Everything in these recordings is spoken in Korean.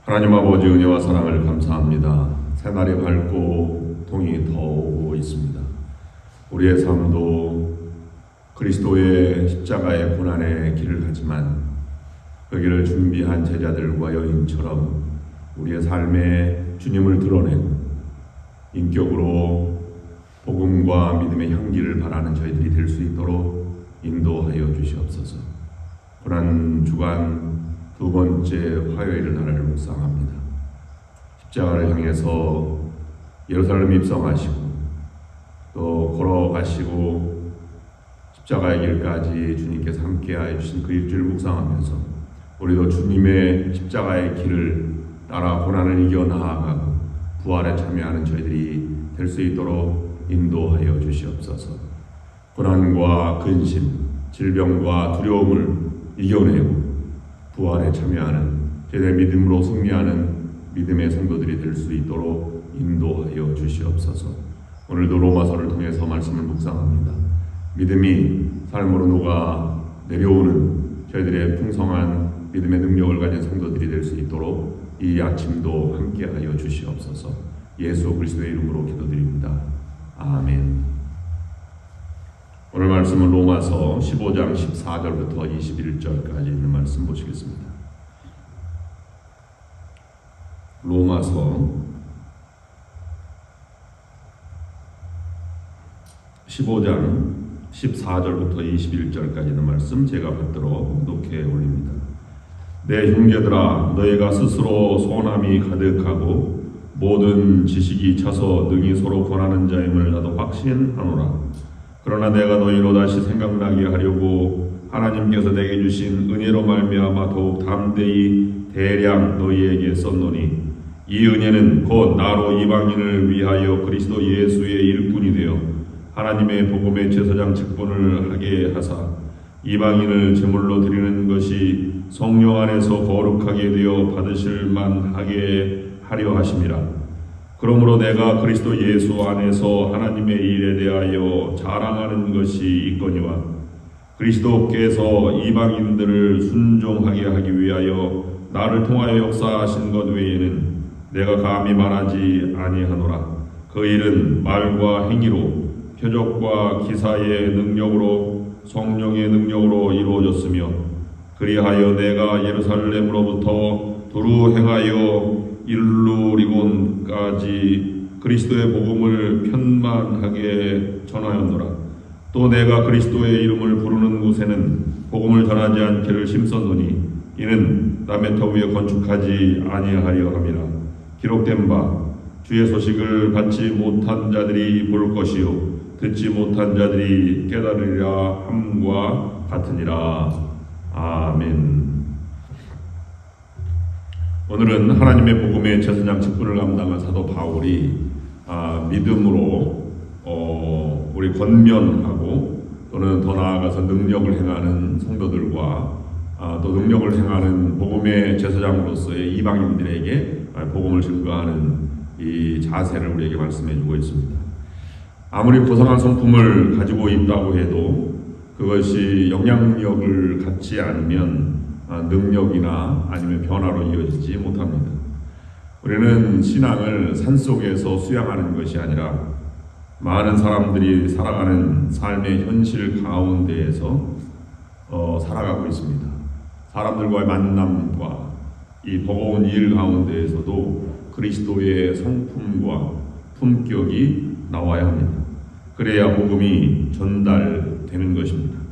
하나님 아버지 은혜와 사랑을 감사합니다. 새날이 밝고 동이 더 오고 있습니다. 우리의 삶도 그리스도의 십자가의 고난의 길을 가지만 그 길을 준비한 제자들과 여인처럼 우리의 삶에 주님을 드러내고 인격으로 복음과 믿음의 향기를 바라는 저희들이 될 수 있도록 인도하여 주시옵소서. 고난 주간 두 번째 화요일 날을 묵상합니다. 십자가를 향해서 예루살렘 입성하시고 또 걸어가시고 십자가의 길까지 주님께서 함께하여 주신 그 일주를 묵상하면서 우리도 주님의 십자가의 길을 따라 고난을 이겨 나아가고 부활에 참여하는 저희들이 될 수 있도록 인도하여 주시옵소서. 고난과 근심, 질병과 두려움을 이겨내고 부활에 참여하는 저희들의 믿음으로 승리하는 믿음의 성도들이 될 수 있도록 인도하여 주시옵소서. 오늘도 로마서를 통해서 말씀을 묵상합니다. 믿음이 삶으로 녹아 내려오는 저희들의 풍성한 믿음의 능력을 가진 성도들이 될 수 있도록 이 아침도 함께하여 주시옵소서. 예수 그리스도의 이름으로 기도드립니다. 아멘. 오늘 말씀은 로마서 15장 14절부터 21절까지 있는 말씀 보시겠습니다. 로마서 15장 14절부터 21절까지 있는 말씀 제가 받들어 녹해 올립니다. 내 형제들아, 너희가 스스로 소원함이 가득하고 모든 지식이 차서 능히 서로 권하는 자임을 나도 확신하노라. 그러나 내가 너희로 다시 생각나게 하려고 하나님께서 내게 주신 은혜로 말미암아 더욱 담대히 대량 너희에게 썼노니 이 은혜는 곧 나로 이방인을 위하여 그리스도 예수의 일꾼이 되어 하나님의 복음의 제사장 직분을 하게 하사 이방인을 제물로 드리는 것이 성령 안에서 거룩하게 되어 받으실 만하게 하려 하심이라. 그러므로 내가 그리스도 예수 안에서 하나님의 일에 대하여 자랑하는 것이 있거니와 그리스도께서 이방인들을 순종하게 하기 위하여 나를 통하여 역사하신 것 외에는 내가 감히 말하지 아니하노라. 그 일은 말과 행위로 표적과 기사의 능력으로 성령의 능력으로 이루어졌으며 그리하여 내가 예루살렘으로부터 두루 행하여 일루리곤까지 그리스도의 복음을 편만하게 전하였노라. 또 내가 그리스도의 이름을 부르는 곳에는 복음을 전하지 않기를 힘썼노니 이는 남의 터 위에 건축하지 아니하려 함이라. 기록된 바 주의 소식을 받지 못한 자들이 볼 것이요 듣지 못한 자들이 깨달으리라 함과 같으니라. 아멘. 오늘은 하나님의 복음의 제사장 직분을 감당한 사도 바울이 믿음으로 우리 권면하고 또는 더 나아가서 능력을 행하는 성도들과 또 능력을 행하는 복음의 제사장으로서의 이방인들에게 복음을 증거하는 이 자세를 우리에게 말씀해주고 있습니다. 아무리 고상한 성품을 가지고 있다고 해도 그것이 영향력을 갖지 않으면 능력이나 아니면 변화로 이어지지 못합니다. 우리는 신앙을 산속에서 수양하는 것이 아니라 많은 사람들이 살아가는 삶의 현실 가운데에서 살아가고 있습니다. 사람들과의 만남과 이 버거운 일 가운데에서도 그리스도의 성품과 품격이 나와야 합니다. 그래야 복음이 전달되는 것입니다.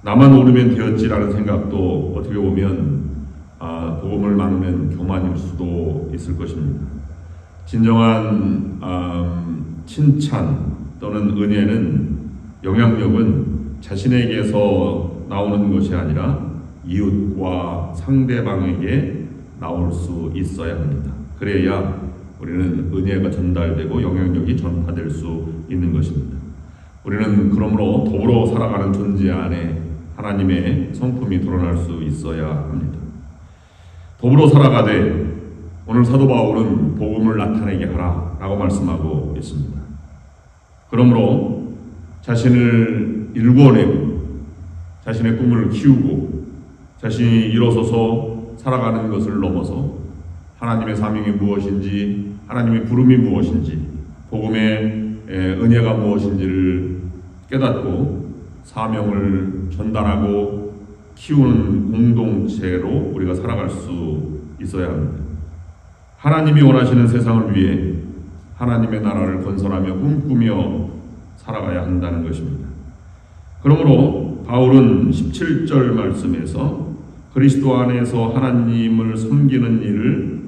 나만 오르면 되었지라는 생각도 어떻게 보면 복음을 막는 교만일 수도 있을 것입니다. 진정한 칭찬 또는 은혜는 영향력은 자신에게서 나오는 것이 아니라 이웃과 상대방에게 나올 수 있어야 합니다. 그래야 우리는 은혜가 전달되고 영향력이 전파될 수 있는 것입니다. 우리는 그러므로 더불어 살아가는 존재 안에 하나님의 성품이 드러날 수 있어야 합니다. 더불어 살아가되 오늘 사도 바울은 복음을 나타내게 하라 라고 말씀하고 있습니다. 그러므로 자신을 일궈내고 자신의 꿈을 키우고 자신이 일어서서 살아가는 것을 넘어서 하나님의 사명이 무엇인지, 하나님의 부름이 무엇인지, 복음의 은혜가 무엇인지를 깨닫고 사명을 전달하고 키우는 공동체로 우리가 살아갈 수 있어야 합니다. 하나님이 원하시는 세상을 위해 하나님의 나라를 건설하며 꿈꾸며 살아가야 한다는 것입니다. 그러므로 바울은 17절 말씀에서 그리스도 안에서 하나님을 섬기는 일을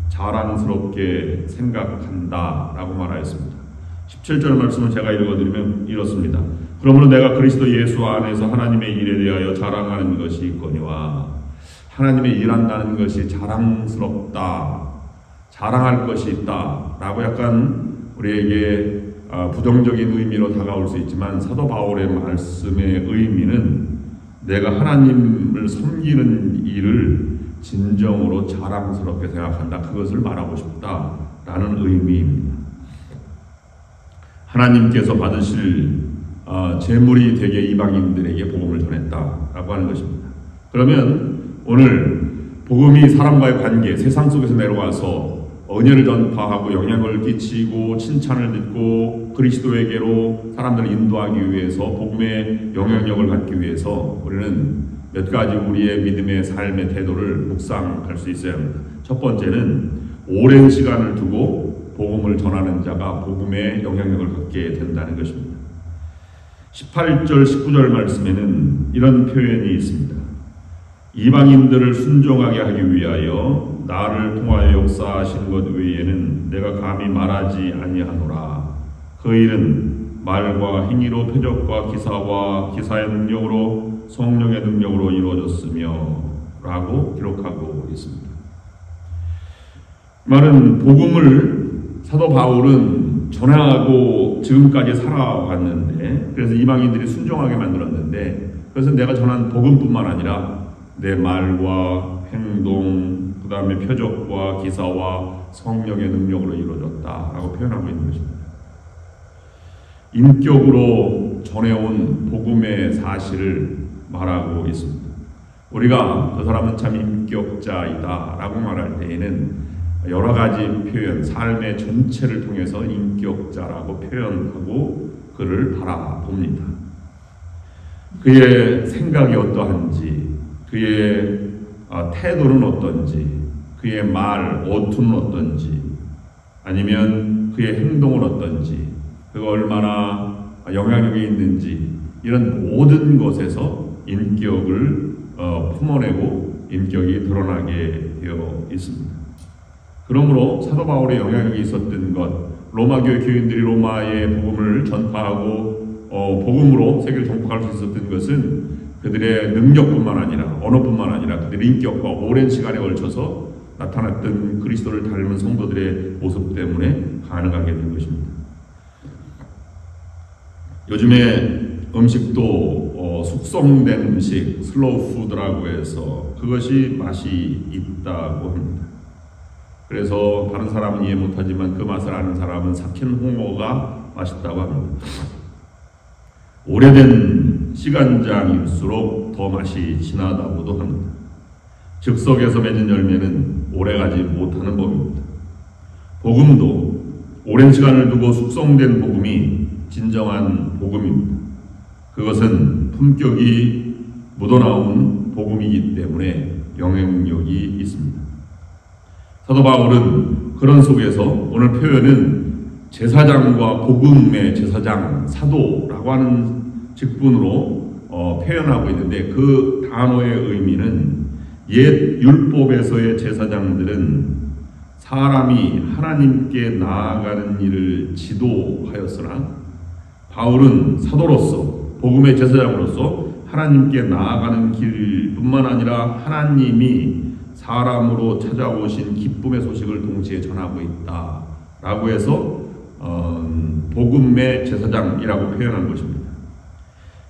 자랑스럽게 생각한다 라고 말하였습니다. 17절 말씀을 제가 읽어드리면 이렇습니다. 그러므로 내가 그리스도 예수 안에서 하나님의 일에 대하여 자랑하는 것이 있거니와, 하나님의 일한다는 것이 자랑스럽다, 자랑할 것이 있다 라고 약간 우리에게 부정적인 의미로 다가올 수 있지만, 사도 바울의 말씀의 의미는 내가 하나님을 섬기는 일을 진정으로 자랑스럽게 생각한다, 그것을 말하고 싶다라는 의미입니다. 하나님께서 받으실 제물이 되게 이방인들에게 복음을 전했다라고 하는 것입니다. 그러면 오늘 복음이 사람과의 관계, 세상 속에서 내려와서 은혜를 전파하고 영향을 끼치고 칭찬을 듣고 그리스도에게로 사람들을 인도하기 위해서, 복음의 영향력을 갖기 위해서 우리는 몇 가지 우리의 믿음의 삶의 태도를 묵상할 수 있어야 합니다. 첫 번째는 오랜 시간을 두고 복음을 전하는 자가 복음의 영향력을 갖게 된다는 것입니다. 18절 19절 말씀에는 이런 표현이 있습니다. 이방인들을 순종하게 하기 위하여 나를 통하여 역사하신 것 외에는 내가 감히 말하지 아니하노라. 그 일은 말과 행위로, 표적과 기사와 기사의 능력으로, 성령의 능력으로 이루어졌으며 라고 기록하고 있습니다. 말은 복음을 사도 바울은 전하고 지금까지 살아왔는데, 그래서 이방인들이 순종하게 만들었는데, 그래서 내가 전한 복음뿐만 아니라 내 말과 행동, 그 다음에 표적과 기사와 성령의 능력으로 이루어졌다라고 표현하고 있는 것입니다. 인격으로 전해온 복음의 사실을 말하고 있습니다. 우리가 그 사람은 참 인격자이다 라고 말할 때에는 여러 가지 표현, 삶의 전체를 통해서 인격자라고 표현하고 그를 바라봅니다. 그의 생각이 어떠한지, 그의 태도는 어떤지, 그의 말, 어투는 어떤지, 아니면 그의 행동은 어떤지, 그가 얼마나 영향력이 있는지, 이런 모든 것에서 인격을 품어내고 인격이 드러나게 되어 있습니다. 그러므로 사도 바울의 영향력이 있었던 것, 로마 교회 교인들이 로마의 복음을 전파하고 복음으로 세계를 정복할 수 있었던 것은 그들의 능력뿐만 아니라, 언어뿐만 아니라 그들의 인격과 오랜 시간에 걸쳐서 나타났던 그리스도를 닮은 성도들의 모습 때문에 가능하게 된 것입니다. 요즘에 음식도 숙성된 음식, 슬로우 푸드라고 해서 그것이 맛이 있다고 합니다. 그래서 다른 사람은 이해 못하지만 그 맛을 아는 사람은 삭힌 홍어가 맛있다고 합니다. 오래된 시간장일수록 더 맛이 진하다고도 합니다. 즉석에서 맺은 열매는 오래가지 못하는 법입니다. 복음도 오랜 시간을 두고 숙성된 복음이 진정한 복음입니다. 그것은 품격이 묻어나온 복음이기 때문에 영향력이 있습니다. 사도 바울은 그런 속에서 오늘 표현은 제사장과 복음의 제사장, 사도라고 하는 직분으로 표현하고 있는데, 그 단어의 의미는 옛 율법에서의 제사장들은 사람이 하나님께 나아가는 일을 지도하였으나 바울은 사도로서, 복음의 제사장으로서 하나님께 나아가는 길뿐만 아니라 하나님이 사람으로 찾아오신 기쁨의 소식을 동시에 전하고 있다 라고 해서 복음의 제사장이라고 표현한 것입니다.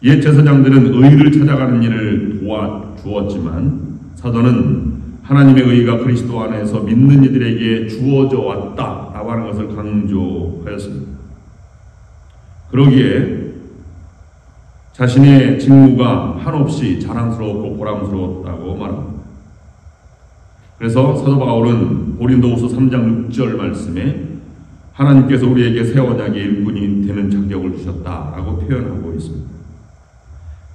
옛 제사장들은 의를 찾아가는 일을 도와주었지만 사도는 하나님의 의가 그리스도 안에서 믿는 이들에게 주어져 왔다라고 하는 것을 강조하였습니다. 그러기에 자신의 직무가 한없이 자랑스럽고 보람스러웠다고 말합니다. 그래서 사도 바울은 고린도후서 3장 6절 말씀에 하나님께서 우리에게 새 언약의 일꾼이 되는 자격을 주셨다라고 표현하고 있습니다.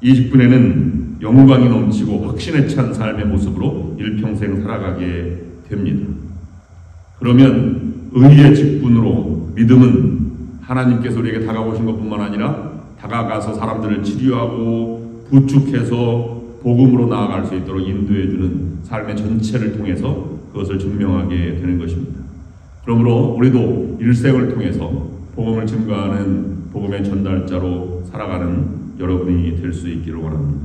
이 직분에는 영광이 넘치고 확신에 찬 삶의 모습으로 일평생 살아가게 됩니다. 그러면 의의 직분으로 믿음은 하나님께서 우리에게 다가오신 것뿐만 아니라 다가가서 사람들을 치료하고 부축해서 복음으로 나아갈 수 있도록 인도해주는 삶의 전체를 통해서 그것을 증명하게 되는 것입니다. 그러므로 우리도 일생을 통해서 복음을 증거하는 복음의 전달자로 살아가는 여러분이 될 수 있기를 원합니다.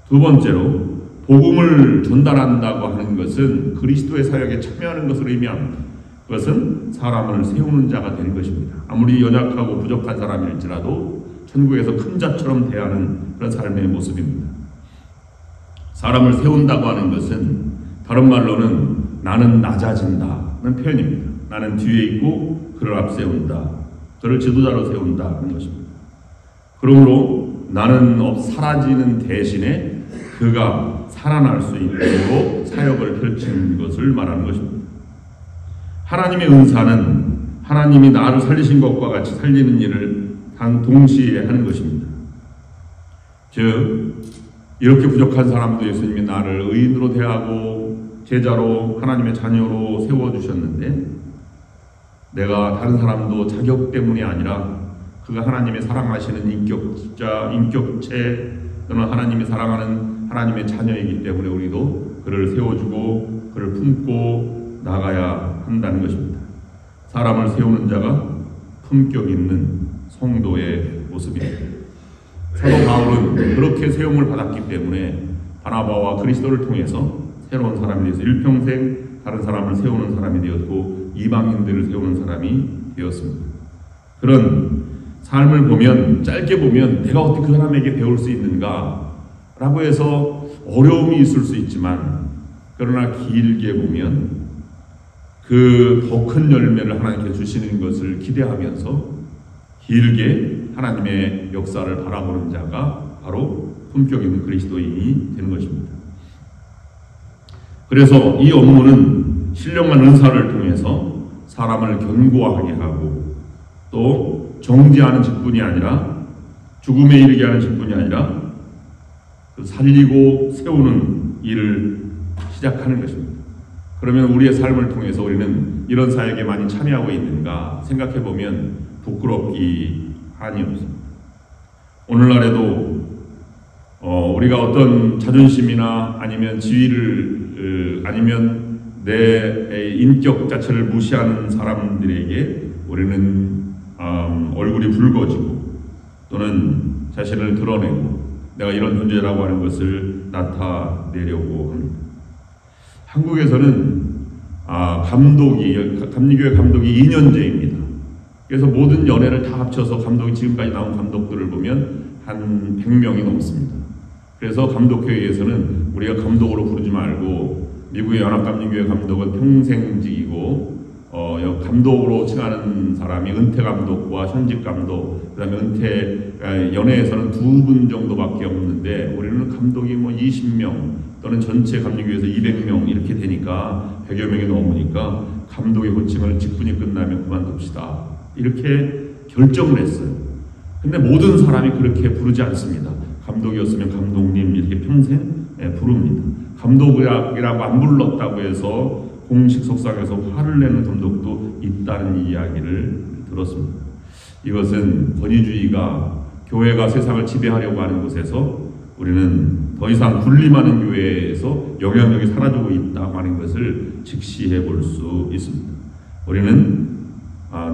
두 번째로, 복음을 전달한다고 하는 것은 그리스도의 사역에 참여하는 것을 의미합니다. 그것은 사람을 세우는 자가 되는 것입니다. 아무리 연약하고 부족한 사람일지라도 천국에서 큰 자처럼 대하는 그런 삶의 모습입니다. 사람을 세운다고 하는 것은 다른 말로는 나는 낮아진다는 표현입니다. 나는 뒤에 있고 그를 앞세운다, 그를 지도자로 세운다 하는 것입니다. 그러므로 나는 사라지는 대신에 그가 살아날 수 있도록 사역을 펼치는 것을 말하는 것입니다. 하나님의 은사는 하나님이 나를 살리신 것과 같이 살리는 일을 동시에 하는 것입니다. 즉, 이렇게 부족한 사람도 예수님이 나를 의인으로 대하고 제자로 하나님의 자녀로 세워주셨는데, 내가 다른 사람도 자격 때문이 아니라 그가 하나님의 사랑하시는 인격체 또는 하나님이 사랑하는 하나님의 자녀이기 때문에 우리도 그를 세워주고 그를 품고 나가야 한다는 것입니다. 사람을 세우는 자가 품격 있는 성도의 모습입니다. 사도 바울은 그렇게 세움을 받았기 때문에 바나바와 그리스도를 통해서 새로운 사람이 되어서 일평생 다른 사람을 세우는 사람이 되었고 이방인들을 세우는 사람이 되었습니다. 그런 삶을 보면, 짧게 보면 내가 어떻게 그 사람에게 배울 수 있는가 라고 해서 어려움이 있을 수 있지만, 그러나 길게 보면 그 더 큰 열매를 하나님께 주시는 것을 기대하면서 길게 하나님의 역사를 바라보는 자가 바로 품격 있는 그리스도인이 되는 것입니다. 그래서 이 업무는 신령한 은사를 통해서 사람을 견고하게 하고 또 정죄하는 직분이 아니라, 죽음에 이르게 하는 직분이 아니라 살리고 세우는 일을 시작하는 것입니다. 그러면 우리의 삶을 통해서 우리는 이런 사역에 많이 참여하고 있는가 생각해보면 부끄럽기 한이 없습니다. 오늘날에도 우리가 어떤 자존심이나 아니면 지위를 아니면 내 인격 자체를 무시하는 사람들에게 우리는 얼굴이 붉어지고 또는 자신을 드러내고 내가 이런 존재라고 하는 것을 나타내려고 합니다. 한국에서는 감리교회 감독이 2년제입니다. 그래서 모든 연예를 다 합쳐서 감독이 지금까지 나온 감독들을 보면 한 100명이 넘습니다. 그래서 감독회의에서는 우리가 감독으로 부르지 말고 미국의 연합감리교회 감독은 평생직이고 감독으로 칭하는 사람이 은퇴 감독과 현직 감독, 그 다음에 연회에서는 2분 정도밖에 없는데 우리는 감독이 20명 또는 전체 감리교회에서 200명 이렇게 되니까 100여 명이 넘으니까 감독의 호칭을 직분이 끝나면 그만둡시다 이렇게 결정을 했어요. 근데 모든 사람이 그렇게 부르지 않습니다. 감독이었으면 감독님 이렇게 평생 부릅니다. 감독이라고 안 불렀다고 해서 공식 석상에서 화를 내는 감독도 있다는 이야기를 들었습니다. 이것은 권위주의가 교회가 세상을 지배하려고 하는 곳에서 우리는 더 이상 군림하는 교회에서 영향력이 사라지고 있다고 하는 것을 직시해 볼 수 있습니다. 우리는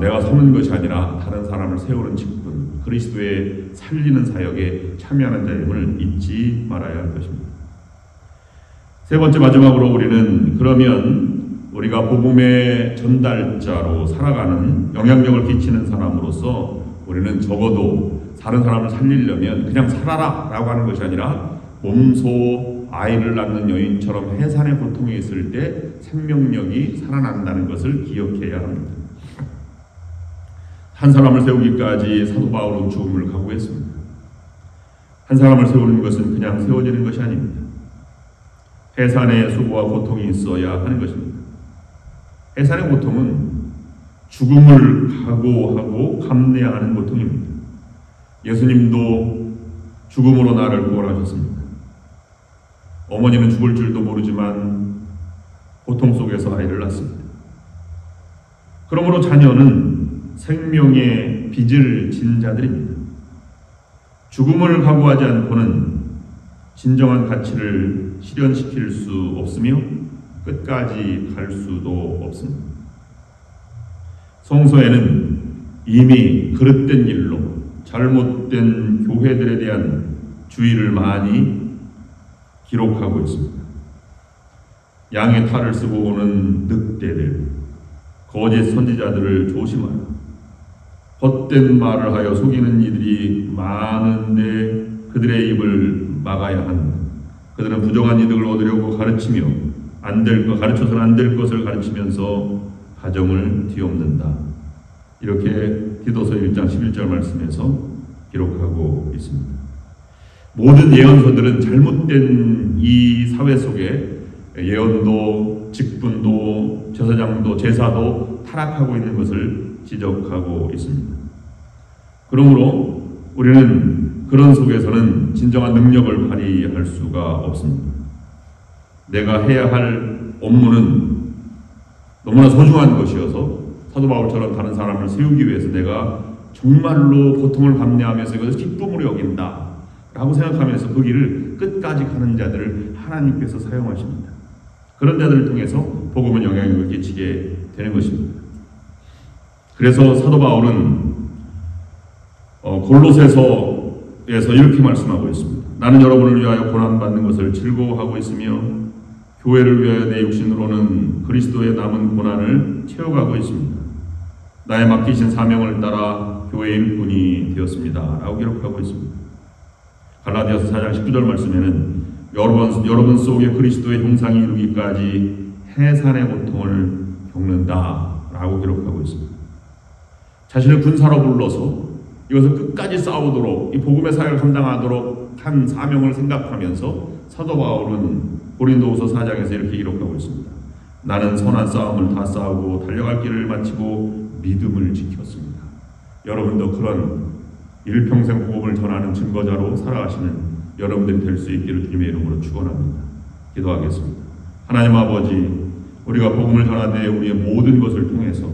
내가 서는 것이 아니라 다른 사람을 세우는 직분, 그리스도의 살리는 사역에 참여하는 자임을 잊지 말아야 할 것입니다. 세 번째 마지막으로 우리는 그러면 우리가 복음의 전달자로 살아가는 영향력을 끼치는 사람으로서 우리는 적어도 다른 사람을 살리려면 그냥 살아라 라고 하는 것이 아니라 몸소 아이를 낳는 여인처럼 해산의 고통에 있을 때 생명력이 살아난다는 것을 기억해야 합니다. 한 사람을 세우기까지 사도 바울은 죽음을 각오했습니다. 한 사람을 세우는 것은 그냥 세워지는 것이 아닙니다. 해산의 수고와 고통이 있어야 하는 것입니다. 해산의 고통은 죽음을 각오하고 감내하는 고통입니다. 예수님도 죽음으로 나를 구원하셨습니다. 어머니는 죽을 줄도 모르지만 고통 속에서 아이를 낳습니다. 그러므로 자녀는 생명의 빚을 진 자들입니다. 죽음을 각오하지 않고는 진정한 가치를 실현시킬 수 없으며 끝까지 갈 수도 없습니다. 성서에는 이미 그릇된 일로 잘못된 교회들에 대한 주의를 많이 기록하고 있습니다. 양의 탈을 쓰고 오는 늑대들, 거짓 선지자들을 조심하라. 헛된 말을 하여 속이는 이들이 많은데 그들의 입을 막아야 한다. 그들은 부정한 이득을 얻으려고 가르치며 가르쳐서는 안 될 것을 가르치면서 가정을 뒤엎는다. 이렇게 디도서 1장 11절 말씀에서 기록하고 있습니다. 모든 예언서들은 잘못된 이 사회 속에 예언도, 직분도, 제사장도, 제사도 타락하고 있는 것을 지적하고 있습니다. 그러므로 우리는 그런 속에서는 진정한 능력을 발휘할 수가 없습니다. 내가 해야 할 업무는 너무나 소중한 것이어서 사도 바울처럼 다른 사람을 세우기 위해서 내가 정말로 고통을 감내하면서 이것을 기쁨으로 여긴다 라고 생각하면서 그 길을 끝까지 가는 자들을 하나님께서 사용하십니다. 그런 자들을 통해서 복음은 영향력을 끼치게 되는 것입니다. 그래서 사도 바울은 골로새서에서 이렇게 말씀하고 있습니다. 나는 여러분을 위하여 고난받는 것을 즐거워하고 있으며 교회를 위하여 내 육신으로는 그리스도의 남은 고난을 채워가고 있습니다. 나의 맡기신 사명을 따라 교회의 일꾼이 되었습니다. 라고 기록하고 있습니다. 갈라디아서 4장 19절 말씀에는 여러분 속에 그리스도의 형상이 이루기까지 해산의 고통을 겪는다 라고 기록하고 있습니다. 자신을 군사로 불러서 이것을 끝까지 싸우도록 이 복음의 사역을 감당하도록 한 사명을 생각하면서 사도 바울은 고린도후서 4장에서 이렇게 기록하고 있습니다. 나는 선한 싸움을 다 싸우고 달려갈 길을 마치고 믿음을 지켰습니다. 여러분도 그런 일평생 복음을 전하는 증거자로 살아가시는 여러분들이 될 수 있기를 주님의 이름으로 축원합니다. 기도하겠습니다. 하나님 아버지, 우리가 복음을 전하되 우리의 모든 것을 통해서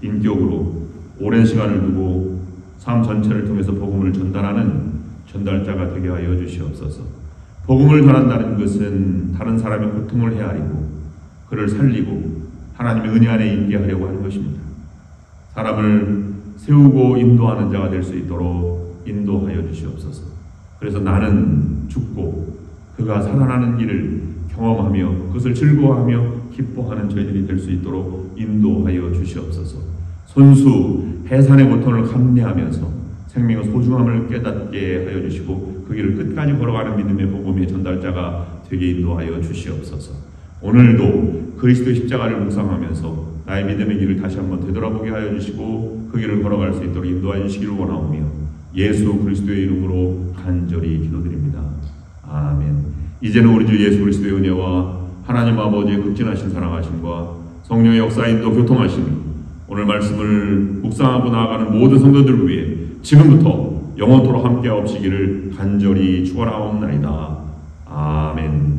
인격으로 오랜 시간을 두고 삶 전체를 통해서 복음을 전달하는 전달자가 되게 하여 주시옵소서. 복음을 전한다는 것은 다른 사람의 고통을 헤아리고 그를 살리고 하나님의 은혜 안에 있게 하려고 하는 것입니다. 사람을 세우고 인도하는 자가 될 수 있도록 인도하여 주시옵소서. 그래서 나는 죽고 그가 살아나는 일을 경험하며 그것을 즐거워하며 기뻐하는 저희들이 될 수 있도록 인도하여 주시옵소서. 손수 해산의 고통을 감내하면서 생명의 소중함을 깨닫게 하여 주시고 그 길을 끝까지 걸어가는 믿음의 복음의 전달자가 되게 인도하여 주시옵소서. 오늘도 그리스도의 십자가를 묵상하면서 나의 믿음의 길을 다시 한번 되돌아보게 하여 주시고 그 길을 걸어갈 수 있도록 인도하여 주시기를 원하오며 예수 그리스도의 이름으로 간절히 기도드립니다. 아멘. 이제는 우리 주 예수 그리스도의 은혜와 하나님 아버지의 극진하신 사랑하심과 성령의 역사인도 교통하심이 오늘 말씀을 묵상하고 나아가는 모든 성도들을 위해 지금부터 영원토록 함께하옵시기를 간절히 축원하옵나이다. 아멘.